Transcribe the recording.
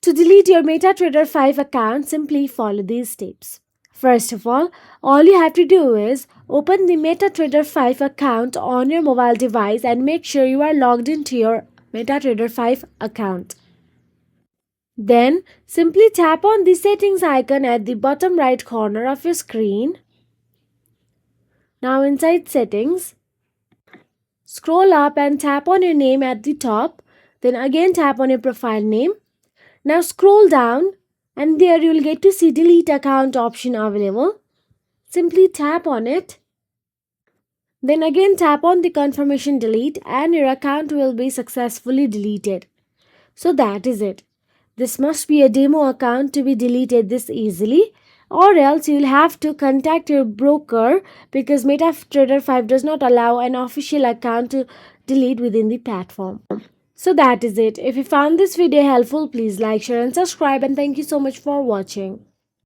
To delete your MetaTrader 5 account, simply follow these steps. First of all you have to do is open the MetaTrader 5 account on your mobile device and make sure you are logged into your MetaTrader 5 account. Then simply tap on the settings icon at the bottom right corner of your screen. Now inside settings, scroll up and tap on your name at the top. Then again tap on your profile name. Now scroll down and there you will get to see delete account option available. Simply tap on it. Then again tap on the confirmation delete and your account will be successfully deleted. So that is it. This must be a demo account to be deleted this easily, or else you'll have to contact your broker because MetaTrader 5 does not allow an official account to delete within the platform. So that is it. If you found this video helpful, please like, share and subscribe, and thank you so much for watching.